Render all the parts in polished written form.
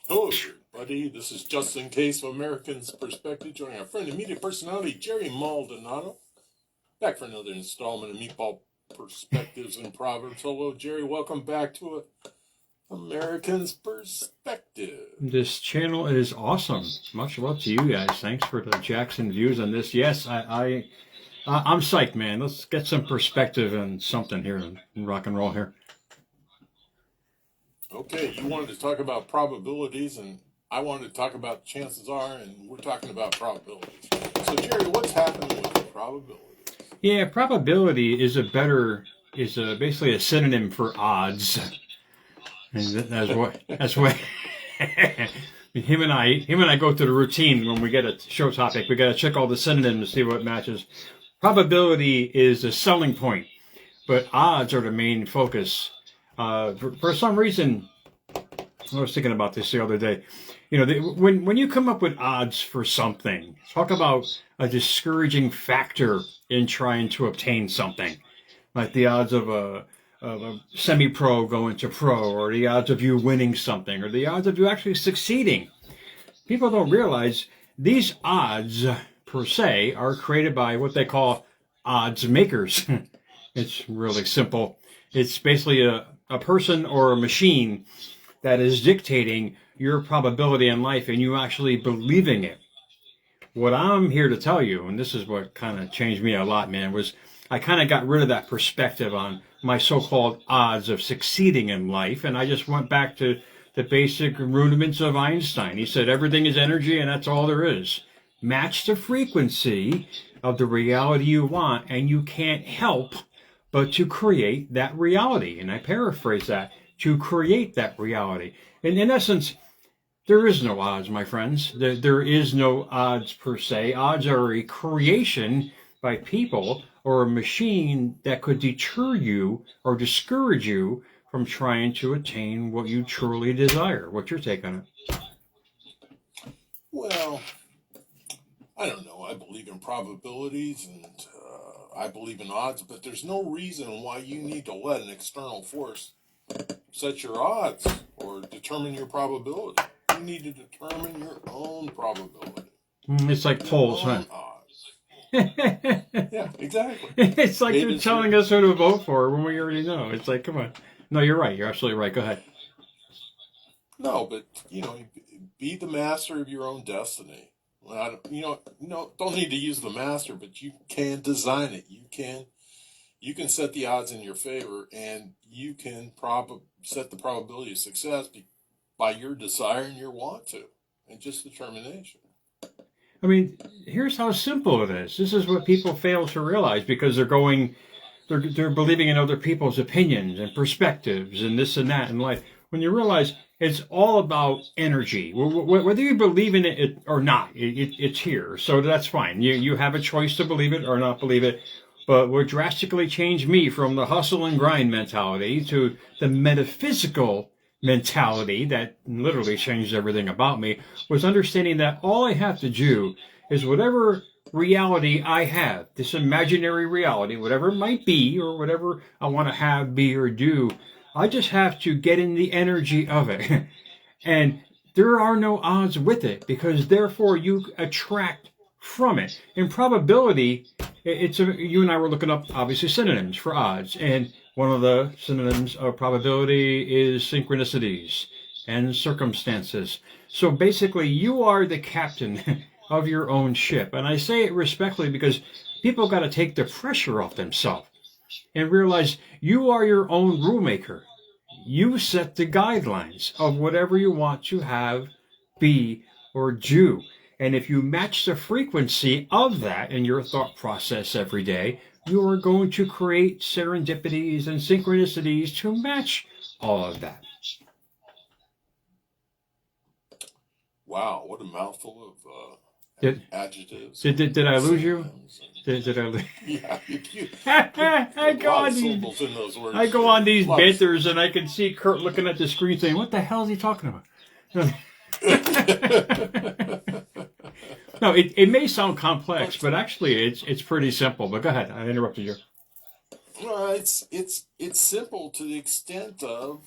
Hello, everybody. This is Just in Case of Americans Perspective, joining our friend and media personality, Jerry Maldonado, back for another installment of Meatball Perspectives and Proverbs. Hello, Jerry. Welcome back to Americans Perspective. This channel is awesome. Much love to you guys. Thanks for the Jackson views on this. Yes, I'm psyched, man. Let's get some perspective and something here in rock and roll here. Okay, you wanted to talk about probabilities, and I wanted to talk about chances are, and we're talking about probabilities. So, Jerry, what's happening with probabilities? Yeah, probability is basically a synonym for odds. And that's what him and I go through the routine when we get a show topic. We got to check all the synonyms to see what matches. Probability is a selling point, but odds are the main focus. For some reason, I was thinking about this the other day. You know, when you come up with odds for something, talk about a discouraging factor in trying to obtain something, like the odds of a semi-pro going to pro, or the odds of you winning something, or the odds of you actually succeeding. People don't realize these odds, per se, are created by what they call odds makers. It's really simple. It's basically a person or a machine that is dictating your probability in life and you actually believing it. What I'm here to tell you, and this is what kind of changed me a lot, man, was I kind of got rid of that perspective on my so-called odds of succeeding in life, and I just went back to the basic rudiments of Einstein. He said everything is energy and that's all there is. Match the frequency of the reality you want and you can't help but to create that reality. And I paraphrase that, to create that reality. And in essence, there is no odds, my friends. There is no odds per se. Odds are a creation by people or a machine that could deter you or discourage you from trying to attain what you truly desire. What's your take on it? Well, I don't know. I believe in probabilities and I believe in odds, but there's no reason why you need to let an external force set your odds or determine your probability. You need to determine your own probability. It's like polls, huh? Yeah, exactly. It's like they're telling us who to vote for when we already know. It's like, come on. No, you're right. You're absolutely right. Go ahead. No, but, be the master of your own destiny. Don't need to use the master, but you can design it. You can set the odds in your favor, and you can set the probability of success by your desire and your want to, and just determination. I mean, here's how simple it is. This is what people fail to realize because they're believing in other people's opinions and perspectives and this and that in life. When you realize it's all about energy, whether you believe in it or not, it's here. So that's fine. You have a choice to believe it or not believe it. But what drastically changed me from the hustle and grind mentality to the metaphysical mentality that literally changed everything about me was understanding that all I have to do is whatever reality I have, this imaginary reality, whatever it might be or whatever I want to have, be, or do, I just have to get in the energy of it. And there are no odds with it because therefore you attract from it. In probability, you and I were looking up obviously synonyms for odds, and one of the synonyms of probability is synchronicities and circumstances. So basically, you are the captain of your own ship. And I say it respectfully because people got to take the pressure off themselves and realize you are your own rule maker. You set the guidelines of whatever you want to have, be, or do. And if you match the frequency of that in your thought process every day, you are going to create serendipities and synchronicities to match all of that. Wow, what a mouthful of adjectives. Did I lose you? Did I lose? Yeah, I go on these banters and I can see Kurt looking at the screen saying, what the hell is he talking about? No, it may sound complex, but actually it's pretty simple. But go ahead, I interrupted you. Well, it's simple to the extent of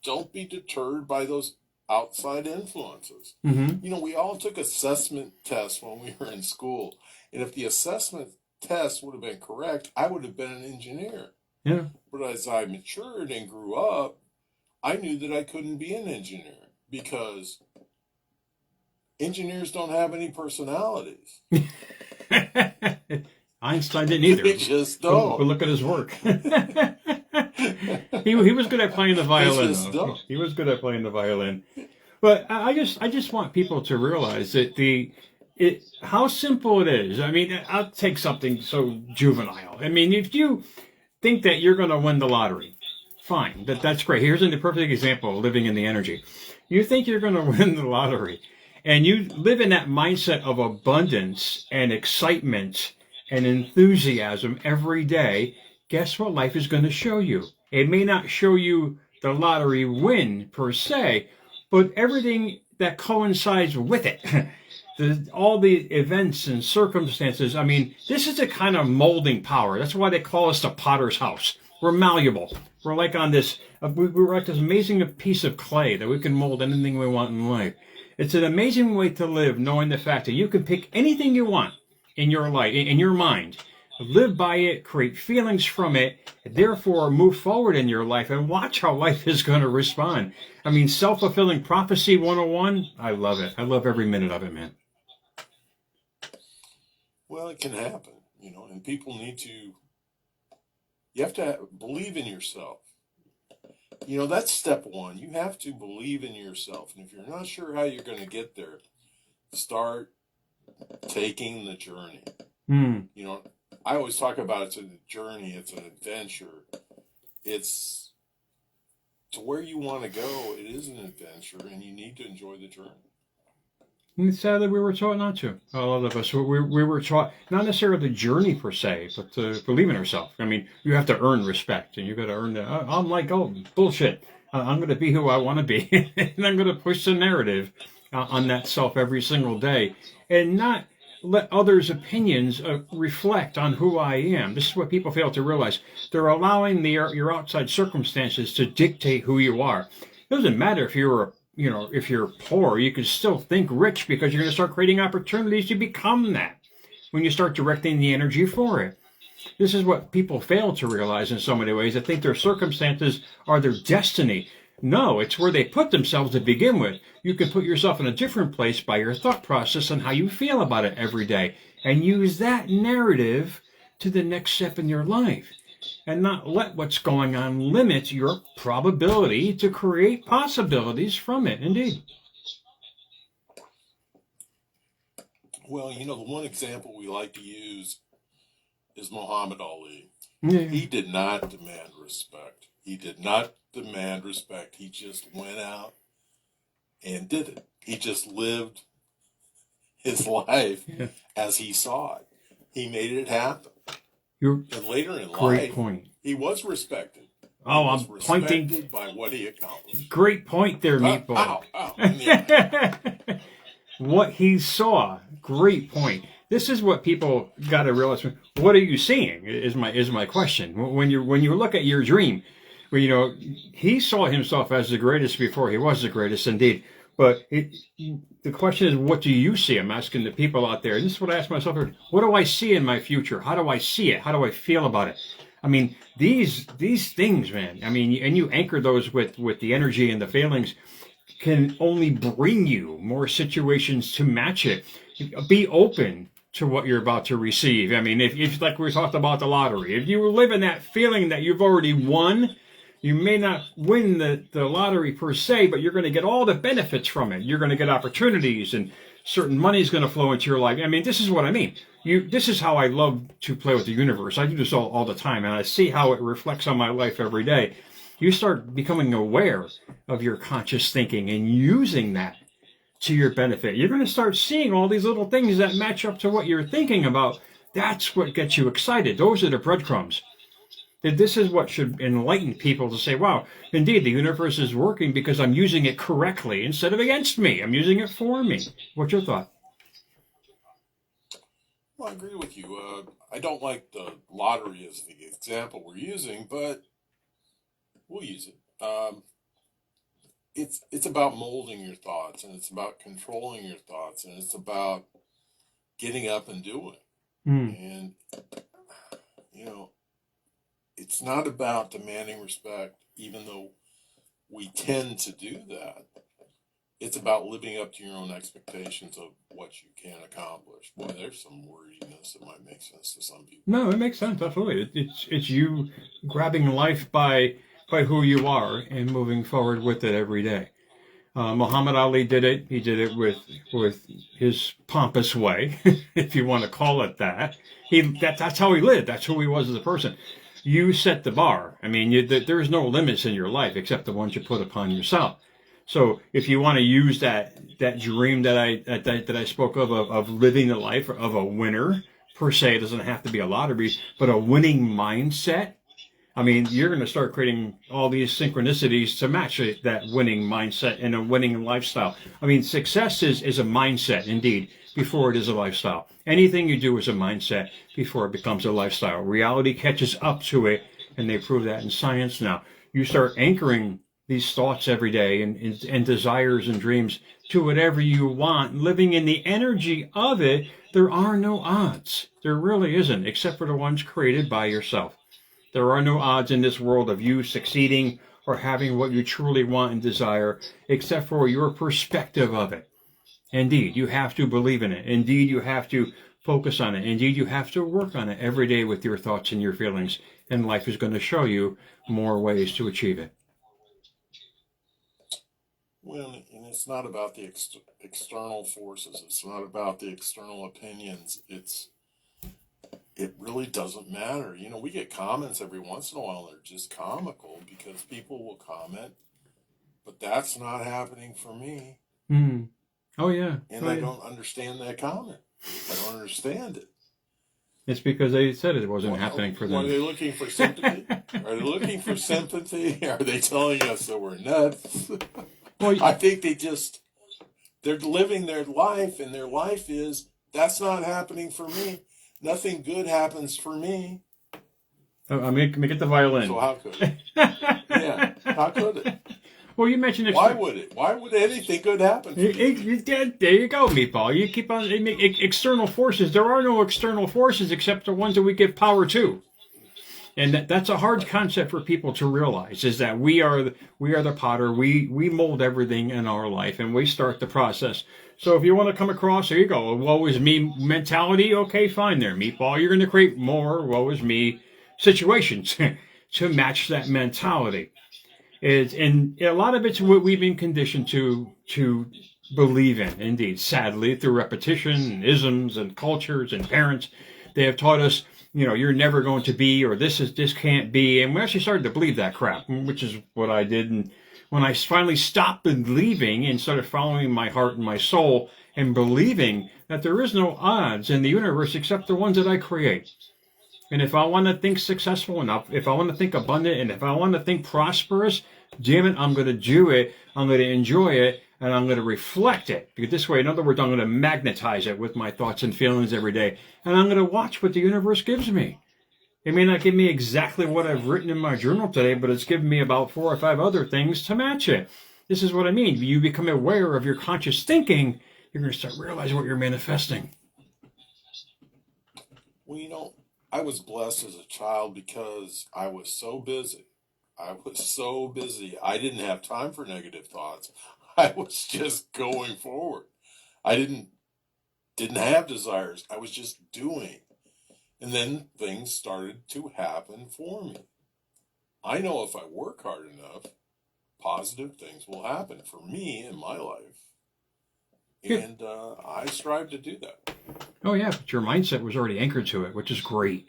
don't be deterred by those outside influences. Mm-hmm. You know, we all took assessment tests when we were in school, and if the assessment test would have been correct, I would have been an engineer. Yeah. But as I matured and grew up, I knew that I couldn't be an engineer because engineers don't have any personalities. Einstein didn't either. They just don't. But look at his work. He was good at playing the violin. They just don't. He was good at playing the violin. But I just want people to realize that how simple it is. I mean, I'll take something so juvenile. I mean, if you think that you're going to win the lottery, fine. That's great. Here's the perfect example of living in the energy. You think you're going to win the lottery, and you live in that mindset of abundance and excitement and enthusiasm every day. Guess what life is going to show you? It may not show you the lottery win per se, but everything that coincides with it. All the events and circumstances. I mean, this is a kind of molding power. That's why they call us the potter's house. We're malleable. We're like on this, we're like this amazing piece of clay that we can mold anything we want in life. It's an amazing way to live, knowing the fact that you can pick anything you want in your life, in your mind, live by it, create feelings from it, therefore move forward in your life and watch how life is going to respond. I mean, self-fulfilling prophecy 101, I love it. I love every minute of it, man. Well, it can happen, you know, and people need to, you have to believe in yourself. You know, that's step one. You have to believe in yourself. And if you're not sure how you're going to get there, start taking the journey. You know, I always talk about it's a journey, it's an adventure. It's to where you want to go. It is an adventure, and you need to enjoy the journey. And sadly, we were taught not to. A lot of us, we were taught not necessarily the journey per se, but to believe in yourself. I mean, you have to earn respect, and you got to earn that. I'm like, oh, bullshit. I'm going to be who I want to be, and I'm going to push the narrative on that self every single day, and not let others' opinions reflect on who I am. This is what people fail to realize. They're allowing your outside circumstances to dictate who you are. It doesn't matter if if you're poor, you can still think rich because you're going to start creating opportunities to become that when you start directing the energy for it. This is what people fail to realize in so many ways. They think their circumstances are their destiny. No, it's where they put themselves to begin with. You can put yourself in a different place by your thought process and how you feel about it every day, and use that narrative to the next step in your life, and not let what's going on limit your probability to create possibilities from it. Indeed. Well, you know, the one example we like to use is Muhammad Ali. Yeah. He did not demand respect. He did not demand respect. He just went out and did it. He just lived his life as he saw it. He made it happen. And later in life, point. He was respected. Oh, I'm pointing by what he accomplished. Great point there, Meatball. What he saw. Great point. This is what people got to realize. What are you seeing? Is my question. When you look at your dream, well, you know, he saw himself as the greatest before he was the greatest, indeed. But the question is, what do you see? I'm asking the people out there. And this is what I ask myself. What do I see in my future? How do I see it? How do I feel about it? I mean, these things, man. I mean, and you anchor those with the energy and the feelings, can only bring you more situations to match it. Be open to what you're about to receive. I mean, if like we talked about the lottery, if you live in that feeling that you've already won, you may not win the lottery per se, but you're going to get all the benefits from it. You're going to get opportunities, and certain money is going to flow into your life. I mean, this is what I mean. This is how I love to play with the universe. I do this all the time, and I see how it reflects on my life every day. You start becoming aware of your conscious thinking and using that to your benefit. You're going to start seeing all these little things that match up to what you're thinking about. That's what gets you excited. Those are the breadcrumbs. This is what should enlighten people to say, wow, indeed, the universe is working because I'm using it correctly instead of against me. I'm using it for me. What's your thought? Well, I agree with you. I don't like the lottery as the example we're using, but we'll use it. it's about molding your thoughts, and it's about controlling your thoughts, and it's about getting up and doing. Mm. And you know, it's not about demanding respect, even though we tend to do that. It's about living up to your own expectations of what you can accomplish. Boy, there's some wordiness that might make sense to some people. No, it makes sense. Absolutely. It's you grabbing life by who you are and moving forward with it every day. Muhammad Ali did it. He did it with his pompous way, if you want to call it that. That's how he lived. That's who he was as a person. You set the bar. I mean, there's no limits in your life except the ones you put upon yourself. So if you want to use that dream that I spoke of living the life of a winner per se, it doesn't have to be a lottery, but a winning mindset. I mean, you're going to start creating all these synchronicities to match that winning mindset and a winning lifestyle. I mean, success is a mindset, indeed, before it is a lifestyle. Anything you do is a mindset before it becomes a lifestyle. Reality catches up to it, and they prove that in science now. You start anchoring these thoughts every day and desires and dreams to whatever you want, living in the energy of it. There are no odds. There really isn't, except for the ones created by yourself. There are no odds in this world of you succeeding or having what you truly want and desire, except for your perspective of it. Indeed, you have to believe in it. Indeed, you have to focus on it. Indeed, you have to work on it every day with your thoughts and your feelings, and life is going to show you more ways to achieve it. Well, and it's not about the external forces. It's not about the external opinions. It really doesn't matter. You know, we get comments every once in a while that are just comical because people will comment, but that's not happening for me. Mm. Oh, yeah. And I don't understand that comment. I don't understand it. It's because they said it wasn't happening for them. Are they looking for sympathy? Are they looking for sympathy? Are they telling us that we're nuts? Well, I think they're living their life, and their life is, that's not happening for me. Nothing good happens for me. Oh, make it the violin. So how could it? Yeah, how could it? Well, you mentioned why would it? Why would anything good happen? There you go, Meatball. You keep on external forces. There are no external forces except the ones that we give power to, and that's a hard concept for people to realize. Is that we are the potter. We mold everything in our life, and we start the process. So if you want to come across, there you go, a woe is me mentality. Okay, fine, there, Meatball. You're going to create more woe is me situations to match that mentality. And a lot of it's what we've been conditioned to believe in. Indeed, sadly, through repetition and isms and cultures and parents, they have taught us, you know, you're never going to be, or this can't be. And we actually started to believe that crap, which is what I did. And when I finally stopped believing and started following my heart and my soul and believing that there is no odds in the universe except the ones that I create. And if I want to think successful enough, if I want to think abundant, and if I want to think prosperous, damn it, I'm going to do it. I'm going to enjoy it, and I'm going to reflect it. Because this way, in other words, I'm going to magnetize it with my thoughts and feelings every day. And I'm going to watch what the universe gives me. It may not give me exactly what I've written in my journal today, but it's given me about 4 or 5 other things to match it. This is what I mean. You become aware of your conscious thinking, you're going to start realizing what you're manifesting. Well, you know, I was blessed as a child because I was so busy. I didn't have time for negative thoughts. I was just going forward. I didn't have desires. I was just doing. And then things started to happen for me. I know if I work hard enough, positive things will happen for me in my life. And I strive to do that. Oh, yeah, but your mindset was already anchored to it, which is great.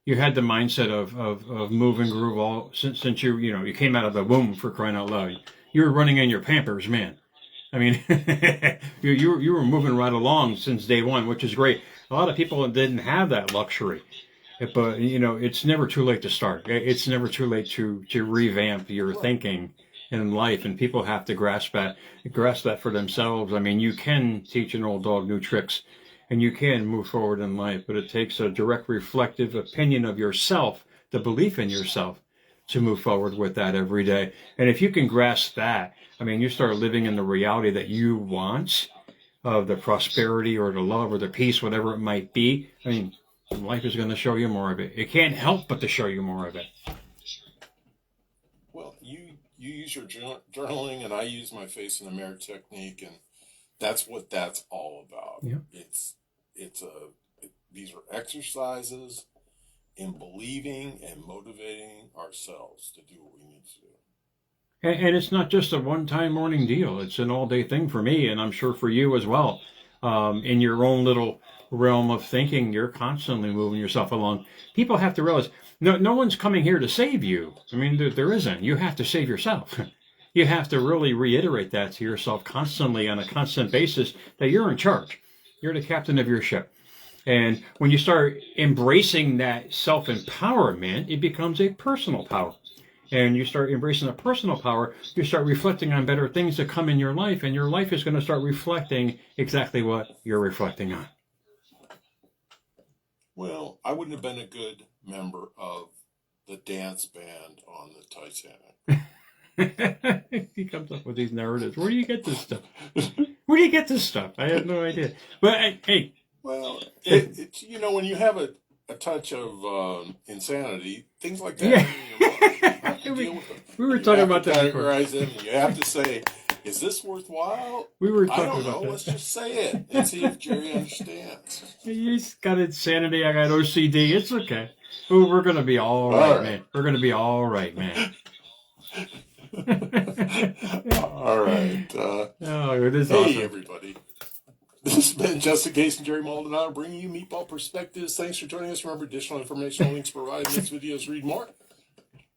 You had the mindset of move and groove all since you came out of the womb, for crying out loud. You were running in your Pampers, man. I mean, you were moving right along since day one, which is great. A lot of people didn't have that luxury. But, you know, it's never too late to start. It's never too late to revamp your thinking in life, and people have to grasp that for themselves. I mean, you can teach an old dog new tricks, and you can move forward in life, but it takes a direct reflective opinion of yourself, the belief in yourself, to move forward with that every day. And if you can grasp that, I mean, you start living in the reality that you want, of the prosperity or the love or the peace, whatever it might be. I mean, life is going to show you more of it. It can't help but to show you more of it. Well, you use your journaling, and I use my face in the mirror technique, and that's what that's all about. Yeah. These are exercises in believing and motivating ourselves to do what we need to do. And it's not just a one-time morning deal. It's an all-day thing for me, and I'm sure for you as well. In your own little realm of thinking, you're constantly moving yourself along. People have to realize, no one's coming here to save you. I mean, there isn't. You have to save yourself. You have to really reiterate that to yourself constantly on a constant basis, that you're in charge. You're the captain of your ship. And when you start embracing that self-empowerment, it becomes a personal power. And you start embracing the personal power, you start reflecting on better things that come in your life, and your life is going to start reflecting exactly what you're reflecting on. Well, I wouldn't have been a good member of the dance band on the Titanic. He comes up with these narratives. Where do you get this stuff? Where do you get this stuff? I have no idea. But hey. Well, it's when you have a touch of insanity, things like that. Yeah. We were talking about that. Categorize it, and you have to say, "Is this worthwhile?" We were I talking don't about know. that. Let's just say it and see if Jerry understands. He's got insanity. I got OCD. It's okay. Oh, we're gonna be all right, man. We're gonna be all right, man. All right. It is hey, awesome. Everybody. This has been Justin Case and Jerry Maldonado bringing you Meatball Perspectives. Thanks for joining us. Remember, additional information links provided in this video. Read more.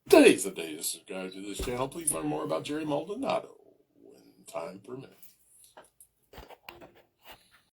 Today's the day to subscribe to this channel. Please learn more about Jerry Maldonado when time permits.